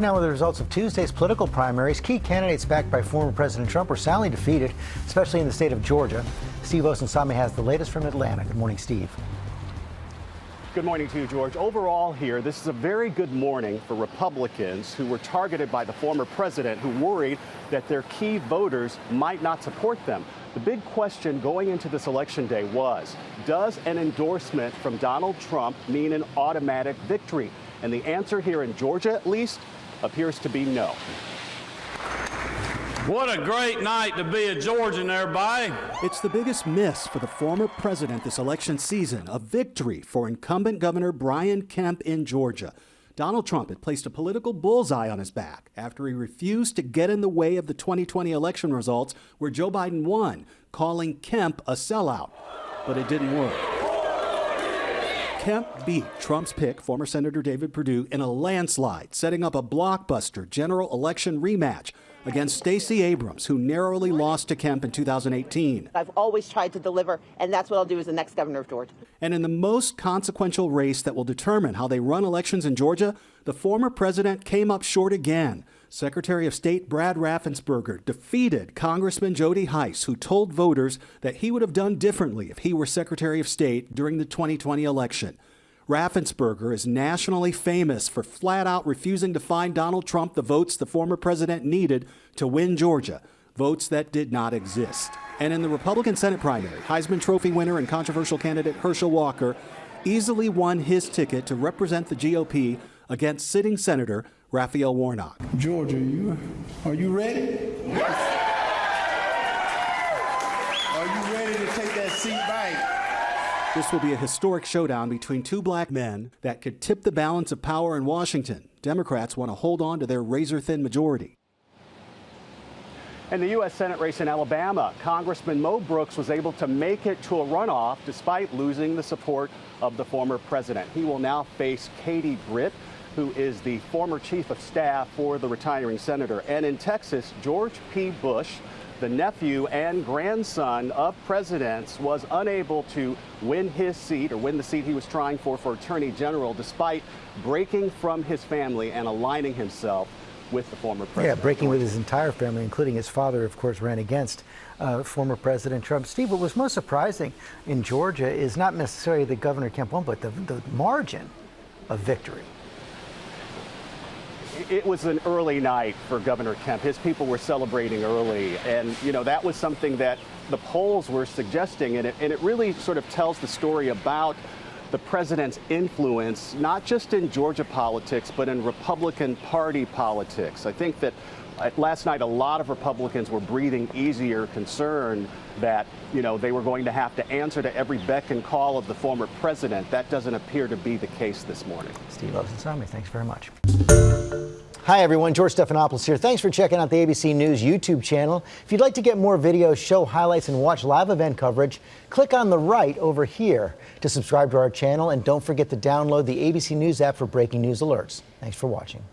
Now, with the results of Tuesday's political primaries, key candidates backed by former President Trump were soundly defeated, especially in the state of Georgia. Steve Osunsami has the latest from Atlanta. Good morning, Steve. Good morning to you, George. Overall here, this is a very good morning for Republicans who were targeted by the former president, who worried that their key voters might not support them. The big question going into this election day was, does an endorsement from Donald Trump mean an automatic victory? And the answer here in Georgia, at least, appears to be no. What a great night to be a Georgian, everybody. It's the biggest miss for the former president this election season, a victory for incumbent Governor Brian Kemp in Georgia. Donald Trump had placed a political bullseye on his back after he refused to get in the way of the 2020 election results where Joe Biden won, calling Kemp a sellout. But it didn't work. Kemp beat Trump's pick, former Senator David Perdue, in a landslide, setting up a blockbuster general election rematch against Stacey Abrams, who narrowly lost to Kemp in 2018. I've always tried to deliver, and that's what I'll do as the next governor of Georgia. And in the most consequential race that will determine how they run elections in Georgia, the former president came up short again. Secretary of State Brad Raffensperger defeated Congressman Jody Hice, who told voters that he would have done differently if he were Secretary of State during the 2020 election. Raffensperger is nationally famous for flat out refusing to find Donald Trump the votes the former president needed to win Georgia, votes that did not exist. And in the Republican Senate primary, Heisman Trophy winner and controversial candidate Herschel Walker easily won his ticket to represent the GOP against sitting Senator Raphael Warnock. Georgia, are you ready? Yes. Are you ready to take that seat back? This will be a historic showdown between two black men that could tip the balance of power in Washington. Democrats want to hold on to their razor-thin majority. In the U.S. Senate race in Alabama, Congressman Mo Brooks was able to make it to a runoff despite losing the support of the former president. He will now face Katie Britt, who is the former chief of staff for the retiring senator. And in Texas, George P. Bush, the nephew and grandson of presidents, was unable to win his seat, or win the seat he was trying for Attorney General, despite breaking from his family and aligning himself with the former president. Yeah, breaking with his entire family, including his father, of course, ran against former President Trump. Steve, what was most surprising in Georgia is not necessarily that Governor Kemp won, but the margin of victory. It was an early night for Governor Kemp. His people were celebrating early, and that was something that the polls were suggesting, and it really sort of tells the story about the president's influence, not just in Georgia politics, but in Republican Party politics. I think that last night a lot of Republicans were breathing easier, concerned that they were going to have to answer to every beck and call of the former president. That doesn't appear to be the case this morning. Steve Osunsami, thanks very much. Hi, everyone. George Stephanopoulos here. Thanks for checking out the ABC News YouTube channel. If you'd like to get more videos, show highlights, and watch live event coverage, click on the right over here to subscribe to our channel. And don't forget to download the ABC News app for breaking news alerts. Thanks for watching.